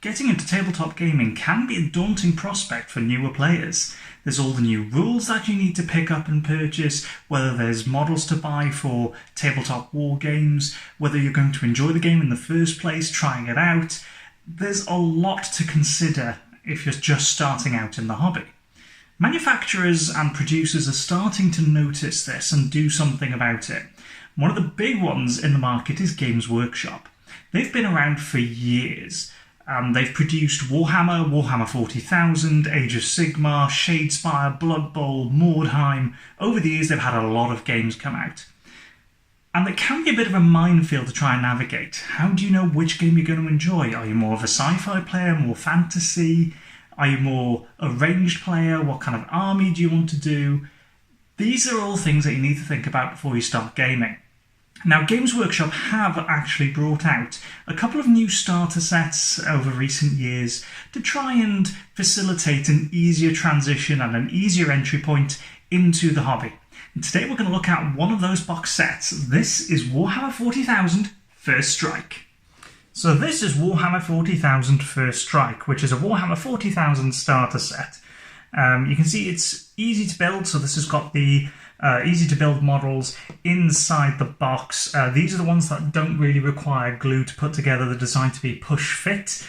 Getting into tabletop gaming can be a daunting prospect for newer players. There's all the new rules that you need to pick up and purchase, whether there's models to buy for tabletop war games, whether you're going to enjoy the game in the first place, trying it out. There's a lot to consider if you're just starting out in the hobby. Manufacturers and producers are starting to notice this and do something about it. One of the big ones in the market is Games Workshop. They've been around for years. They've produced Warhammer, Warhammer 40,000, Age of Sigmar, Shadespire, Blood Bowl, Mordheim. Over the years they've had a lot of games come out. And it can be a bit of a minefield to try and navigate. How do you know which game you're going to enjoy? Are you more of a sci-fi player, more fantasy? Are you more a ranged player? What kind of army do you want to do? These are all things that you need to think about before you start gaming. Now, Games Workshop have actually brought out a couple of new starter sets over recent years to try and facilitate an easier transition and an easier entry point into the hobby. And today we're going to look at one of those box sets. This is Warhammer 40,000 First Strike. So this is Warhammer 40,000 First Strike, which is a Warhammer 40,000 starter set. You can see it's easy to build, so this has got the easy to build models inside the box. These are the ones that don't really require glue to put together. They're designed to be push fit,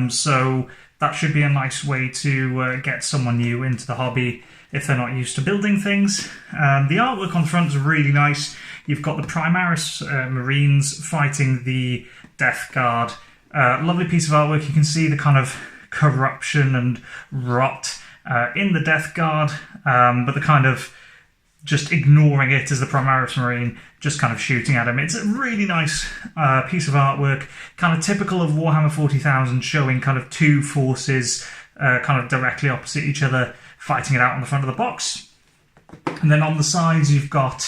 so that should be a nice way to get someone new into the hobby if they're not used to building things. The artwork on the front is really nice. You've got the Primaris Marines fighting the Death Guard. Lovely piece of artwork. You can see the kind of corruption and rot in the Death Guard, but the kind of just ignoring it as the Primaris Marine, just kind of shooting at him. It's a really nice piece of artwork, kind of typical of Warhammer 40,000, showing kind of two forces kind of directly opposite each other, fighting it out on the front of the box. And then on the sides you've got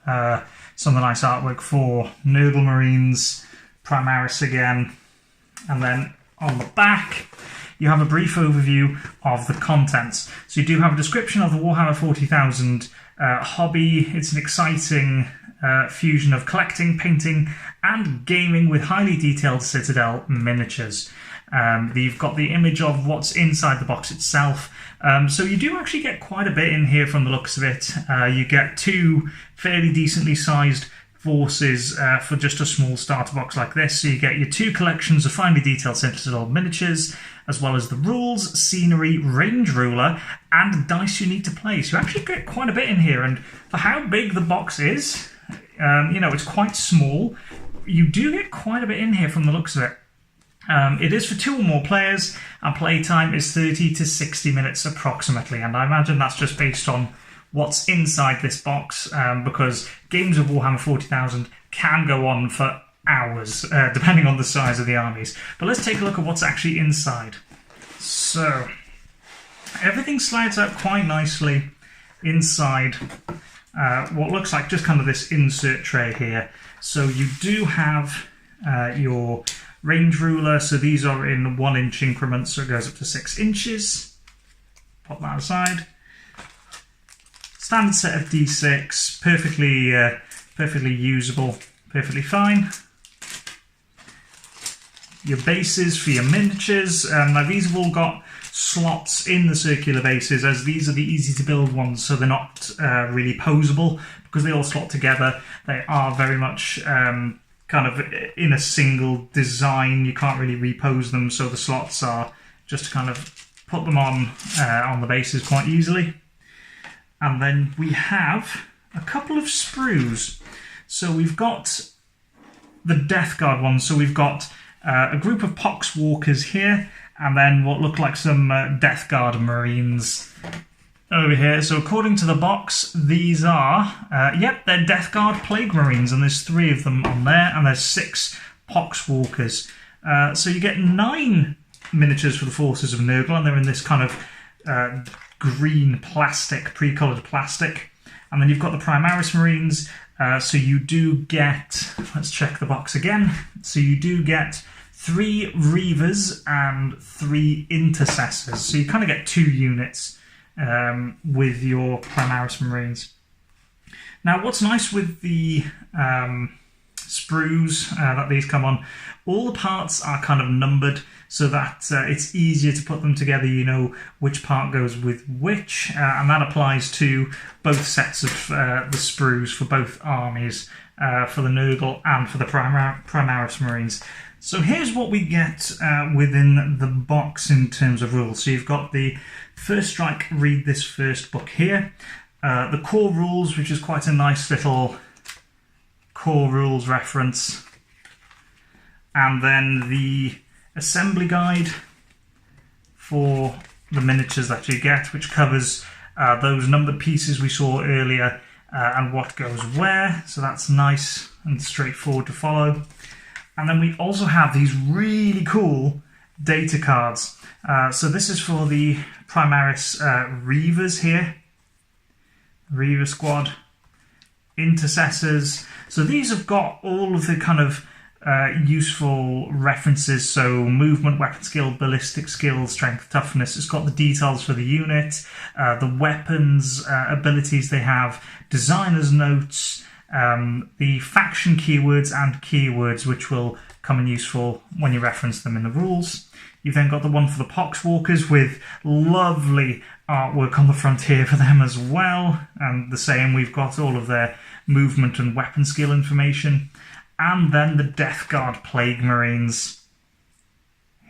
some of the nice artwork for Nurgle Marines, Primaris again, and then on the back you have a brief overview of the contents. So you do have a description of the Warhammer 40,000 hobby. It's an exciting fusion of collecting, painting and gaming with highly detailed Citadel miniatures. You've got the image of what's inside the box itself. So you do actually get quite a bit in here from the looks of it. You get two fairly decently sized forces for just a small starter box like this. So you get your two collections of finely detailed Citadel miniatures, as well as the rules, scenery, range ruler, and dice you need to play. So you actually get quite a bit in here, and for how big the box is, you know, it's quite small. You do get quite a bit in here from the looks of it. It is for 2 or more players, and playtime is 30 to 60 minutes approximately, and I imagine that's just based on what's inside this box, because games of Warhammer 40,000 can go on for hours, depending on the size of the armies. But let's take a look at what's actually inside. So, everything slides out quite nicely inside what looks like just kind of this insert tray here. So you do have your range ruler, so these are in 1-inch increments, so it goes up to 6 inches. Pop that aside. Standard set of D6, perfectly usable, perfectly fine. Your bases for your miniatures. Now these have all got slots in the circular bases, as these are the easy to build ones, so they're not really posable because they all slot together. They are very much kind of in a single design. You can't really repose them, so the slots are just to kind of put them on the bases quite easily. And then we have a couple of sprues. So we've got the Death Guard one. So we've got a group of Poxwalkers here, and then what look like some Death Guard Marines over here. So according to the box, these are, they're Death Guard Plague Marines, and there's 3 of them on there, and there's 6 Poxwalkers. So you get 9 miniatures for the forces of Nurgle, and they're in this kind of green plastic, pre-coloured plastic. And then you've got the Primaris Marines, so you do get, let's check the box again, so you do get 3 Reavers and 3 Intercessors, so you kind of get 2 units with your Primaris Marines. Now what's nice with the sprues that these come on. All the parts are kind of numbered so that it's easier to put them together. You know which part goes with which, and that applies to both sets of the sprues for both armies, for the Nurgle and for the Primaris Marines. So here's what we get within the box in terms of rules. So you've got the First Strike, read this first book here. The core rules, which is quite a nice little core rules reference. And then the assembly guide for the miniatures that you get, which covers those numbered pieces we saw earlier and what goes where. So that's nice and straightforward to follow. And then we also have these really cool data cards. So this is for the Primaris Reavers here. Reaver Squad. Intercessors. So these have got all of the kind of useful references. So movement, weapon skill, ballistic skill, strength, toughness. It's got the details for the unit, the weapons, abilities they have, designer's notes, the faction keywords and keywords, which will come in useful when you reference them in the rules. You've then got the one for the Poxwalkers with lovely artwork on the front here for them as well. And the same, we've got all of their movement and weapon skill information. And then the Death Guard Plague Marines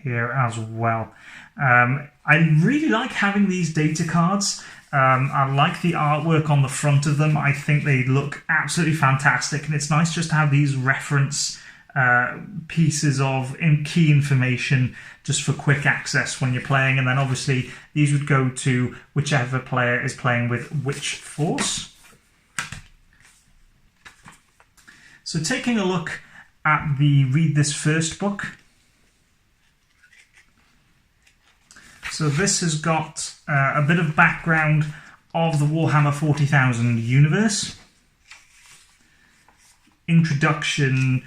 here as well. I really like having these data cards. I like the artwork on the front of them. I think they look absolutely fantastic, and it's nice just to have these reference pieces of key information just for quick access when you're playing. And then obviously these would go to whichever player is playing with which force. So taking a look at the Read This First book. So this has got a bit of background of the Warhammer 40,000 universe. Introduction,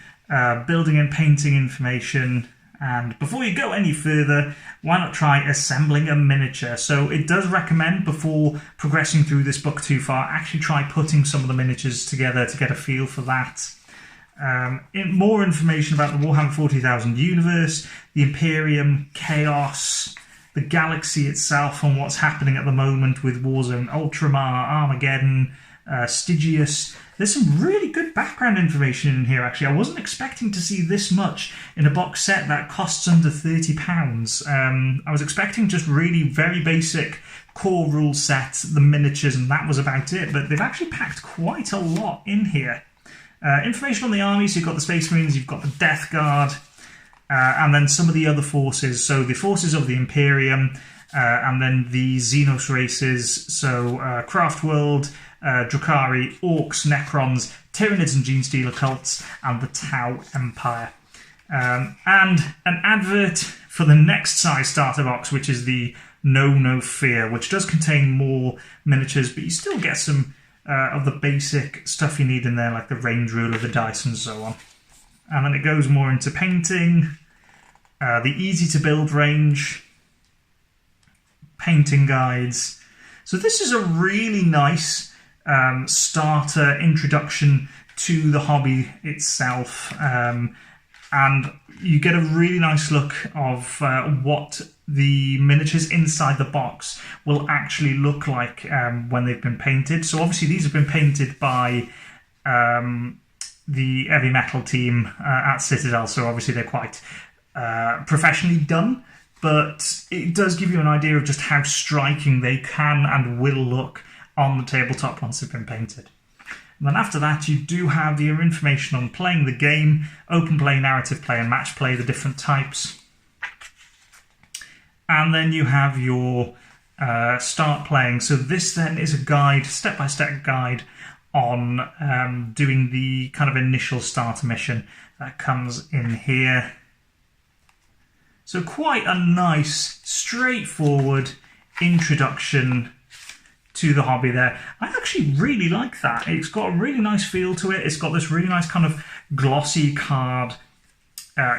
building and painting information. And before you go any further, why not try assembling a miniature? So it does recommend, before progressing through this book too far, actually try putting some of the miniatures together to get a feel for that. More information about the Warhammer 40,000 universe, the Imperium, Chaos, the galaxy itself, and what's happening at the moment with Warzone Ultramar, Armageddon, Stygius. There's some really good background information in here, actually. I wasn't expecting to see this much in a box set that costs under £30. I was expecting just really very basic core rule set, the miniatures, and that was about it. But they've actually packed quite a lot in here. Information on the army, so you've got the Space Marines, you've got the Death Guard, and then some of the other forces. So the forces of the Imperium, and then the Xenos races, so Craftworld, Drukhari, Orcs, Necrons, Tyranids and Genestealer cults, and the Tau Empire. And an advert for the next size starter box, which is the Know No Fear, which does contain more miniatures, but you still get some of the basic stuff you need in there, like the range ruler, the dice, and so on. And then it goes more into painting, the easy to build range, painting guides. So this is a really nice starter introduction to the hobby itself, and you get a really nice look of what the miniatures inside the box will actually look like when they've been painted. So obviously these have been painted by the heavy metal team at Citadel, so obviously they're quite professionally done, but it does give you an idea of just how striking they can and will look on the tabletop once they've been painted. And then after that, you do have your information on playing the game, open play, narrative play, and match play, the different types. And then you have your start playing. So this then is a guide, step-by-step guide on doing the kind of initial starter mission that comes in here. So quite a nice, straightforward introduction to the hobby there. I actually really like that. It's got a really nice feel to it. It's got this really nice kind of glossy card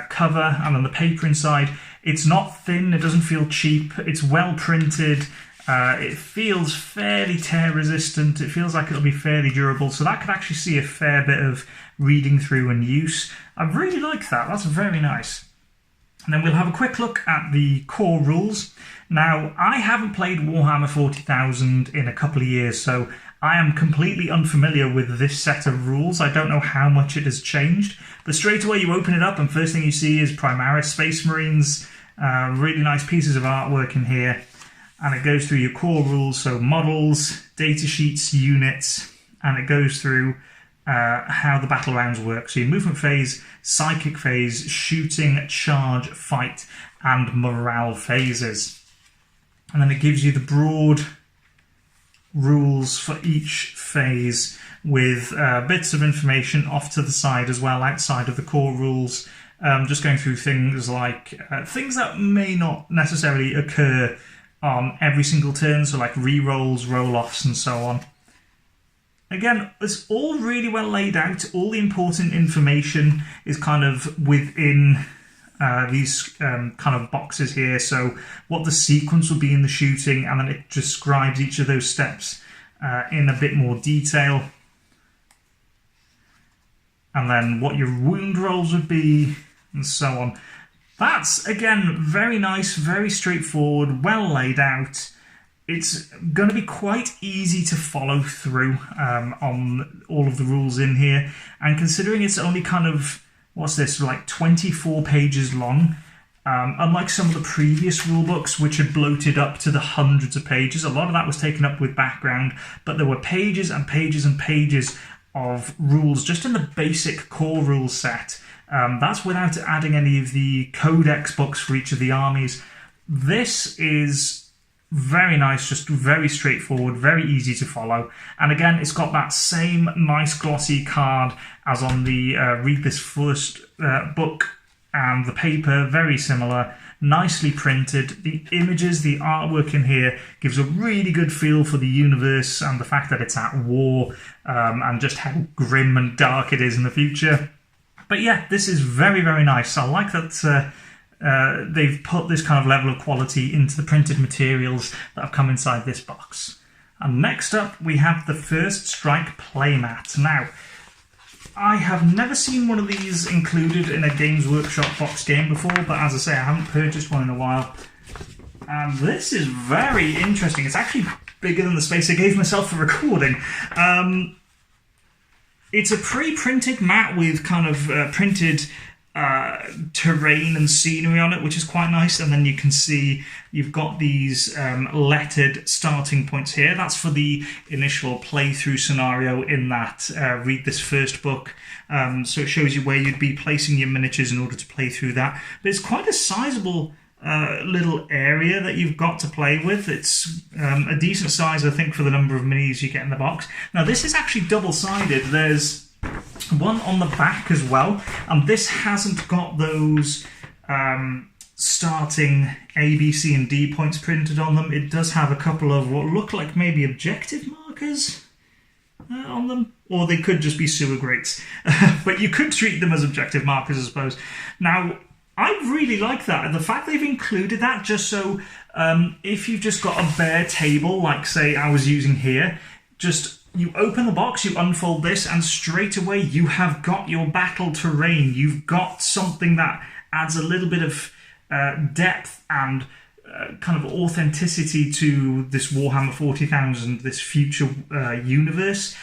cover, and then the paper inside. It's not thin, it doesn't feel cheap, it's well printed, It feels fairly tear resistant. It feels like it'll be fairly durable, so that could actually see a fair bit of reading through and use. I really like that. That's very nice. And then we'll have a quick look at the core rules. Now, I haven't played Warhammer 40,000 in a couple of years, so I am completely unfamiliar with this set of rules. I don't know how much it has changed. But straight away you open it up and first thing you see is Primaris Space Marines. Really nice pieces of artwork in here. And it goes through your core rules, so models, data sheets, units, and it goes through how the battle rounds work. So your movement phase, psychic phase, shooting, charge, fight, and morale phases. And then it gives you the broad rules for each phase with bits of information off to the side as well, outside of the core rules. Just going through things like things that may not necessarily occur on every single turn, so like re-rolls, roll-offs, and so on. Again, it's all really well laid out. All the important information is kind of within these kind of boxes here. So what the sequence will be in the shooting, and then it describes each of those steps in a bit more detail. And then what your wound rolls would be, and so on. That's, again, very nice, very straightforward, well laid out. It's going to be quite easy to follow through on all of the rules in here. And considering it's only kind of, what's this, like 24 pages long, unlike some of the previous rule books, which had bloated up to the hundreds of pages, a lot of that was taken up with background, but there were pages and pages and pages of rules just in the basic core rule set. That's without adding any of the codex books for each of the armies. This is very nice, just very straightforward, very easy to follow. And again, it's got that same nice glossy card as on the Read This First book, and the paper, very similar, nicely printed. The images, the artwork in here gives a really good feel for the universe and the fact that it's at war, and just how grim and dark it is in the future. But yeah, this is very, very nice. I like that they've put this kind of level of quality into the printed materials that have come inside this box. And next up, we have the First Strike playmat. Now, I have never seen one of these included in a Games Workshop box game before, but as I say, I haven't purchased one in a while. And this is very interesting. It's actually bigger than the space I gave myself for recording. It's a pre-printed mat with kind of printed terrain and scenery on it, which is quite nice. And then you can see you've got these lettered starting points here. That's for the initial playthrough scenario in that Read This First book. So it shows you where you'd be placing your miniatures in order to play through that. But it's quite a sizable little area that you've got to play with. It's a decent size, I think, for the number of minis you get in the box. Now, this is actually double-sided. There's one on the back as well, and this hasn't got those starting A, B, C, and D points printed on them. It does have a couple of what look like maybe objective markers on them, or they could just be sewer grates. But you could treat them as objective markers, I suppose. Now, I really like that. The fact they've included that just so if you've just got a bare table, like say I was using here, just you open the box, you unfold this, and straight away you have got your battle terrain. You've got something that adds a little bit of depth and kind of authenticity to this Warhammer 40,000, this future universe.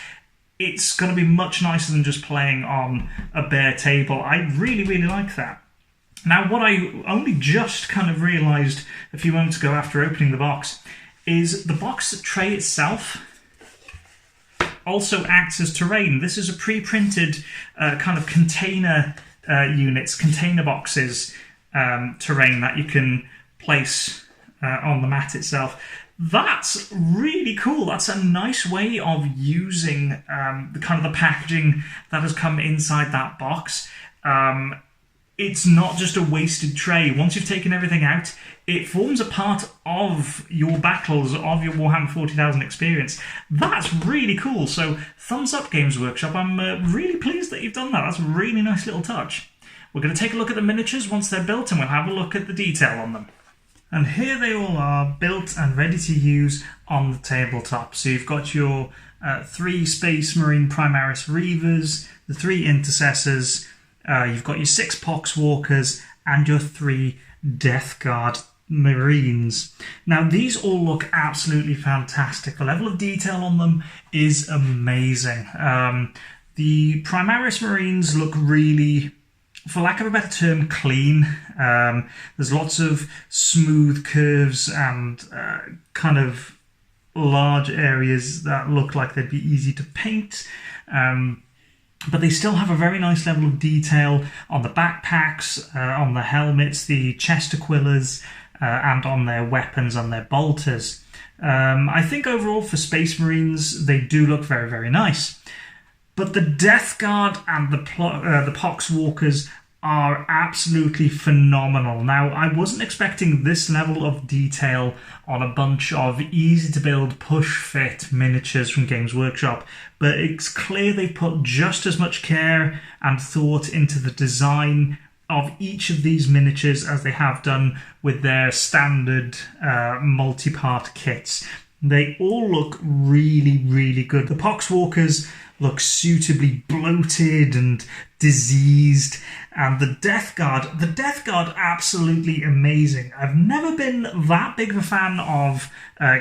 It's going to be much nicer than just playing on a bare table. I really, really like that. Now, what I only just kind of realised a few moments ago after opening the box is the box tray itself also acts as terrain. This is a pre-printed kind of container units, container boxes terrain that you can place on the mat itself. That's really cool. That's a nice way of using the kind of the packaging that has come inside that box. It's not just a wasted tray. Once you've taken everything out, it forms a part of your battles, of your Warhammer 40,000 experience. That's really cool. So, thumbs up, Games Workshop. I'm really pleased that you've done that. That's a really nice little touch. We're going to take a look at the miniatures once they're built, and we'll have a look at the detail on them. And here they all are, built and ready to use on the tabletop. So you've got your 3 Space Marine Primaris Reavers, the 3 Intercessors, you've got your 6 Poxwalkers, and your 3 Death Guard Marines. Now these all look absolutely fantastic. The level of detail on them is amazing. The Primaris Marines look really, for lack of a better term, clean. There's lots of smooth curves and kind of large areas that look like they'd be easy to paint. But they still have a very nice level of detail on the backpacks, on the helmets, the chest aquillas, and on their weapons and their bolters. I think overall for Space Marines, they do look very, very nice. But the Death Guard and the Poxwalkers are absolutely phenomenal. Now, I wasn't expecting this level of detail on a bunch of easy-to-build, push-fit miniatures from Games Workshop, but it's clear they've put just as much care and thought into the design of each of these miniatures as they have done with their standard multi-part kits. They all look really, really good. The Poxwalkers look suitably bloated and diseased, and the Death Guard absolutely amazing. I've never been that big of a fan of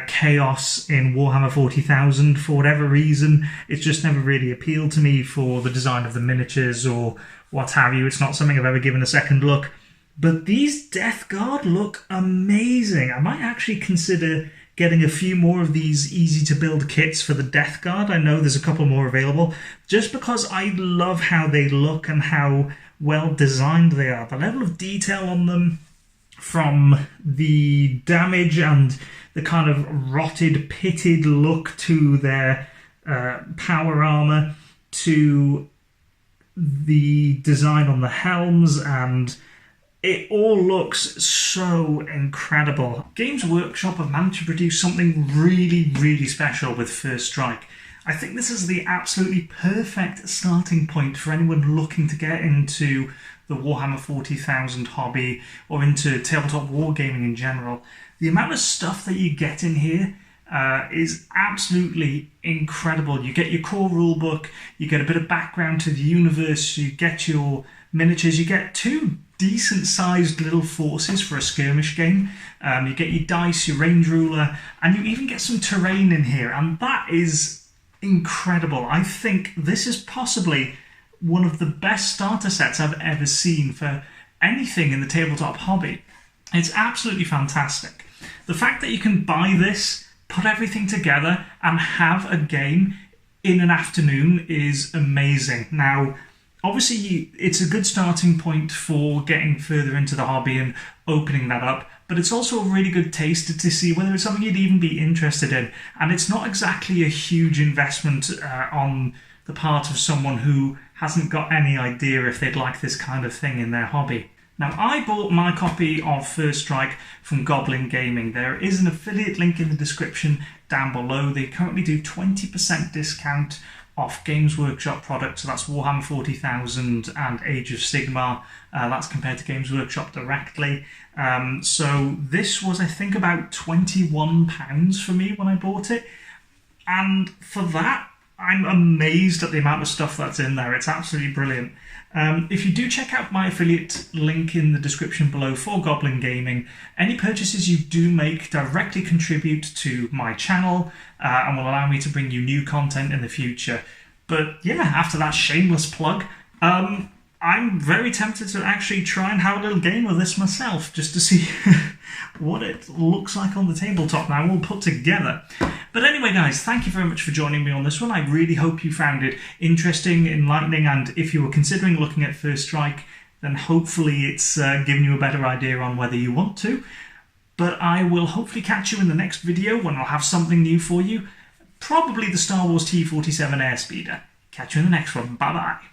Chaos in Warhammer 40,000 for whatever reason. It's just never really appealed to me for the design of the miniatures or what have you. It's not something I've ever given a second look. But these Death Guard look amazing. I might actually consider getting a few more of these easy-to-build kits for the Death Guard. I know there's a couple more available, just because I love how they look and how well designed they are. The level of detail on them, from the damage and the kind of rotted, pitted look to their power armor, to the design on the helms, and it all looks so incredible. Games Workshop have managed to produce something really, really special with First Strike. I think this is the absolutely perfect starting point for anyone looking to get into the Warhammer 40,000 hobby or into tabletop wargaming in general. The amount of stuff that you get in here is absolutely incredible. You get your core rulebook, you get a bit of background to the universe, you get your miniatures, you get 2 decent-sized little forces for a skirmish game. You get your dice, your range ruler, and you even get some terrain in here, and that is incredible. I think this is possibly one of the best starter sets I've ever seen for anything in the tabletop hobby. It's absolutely fantastic. The fact that you can buy this, put everything together, and have a game in an afternoon is amazing. Now, obviously, it's a good starting point for getting further into the hobby and opening that up, but it's also a really good taster to see whether it's something you'd even be interested in. And it's not exactly a huge investment on the part of someone who hasn't got any idea if they'd like this kind of thing in their hobby. Now, I bought my copy of First Strike from Goblin Gaming. There is an affiliate link in the description down below. They currently do 20% discount off Games Workshop products, so that's Warhammer 40,000 and Age of Sigmar. That's compared to Games Workshop directly. So this was, I think, about £21 for me when I bought it. And for that, I'm amazed at the amount of stuff that's in there. It's absolutely brilliant. If you do check out my affiliate link in the description below for Goblin Gaming, any purchases you do make directly contribute to my channel and will allow me to bring you new content in the future. But yeah, after that shameless plug, I'm very tempted to actually try and have a little game of this myself, just to see what it looks like on the tabletop now, all put together. But anyway, guys, thank you very much for joining me on this one. I really hope you found it interesting, enlightening, and if you were considering looking at First Strike, then hopefully it's given you a better idea on whether you want to. But I will hopefully catch you in the next video when I'll have something new for you. Probably the Star Wars T-47 Airspeeder. Catch you in the next one. Bye-bye.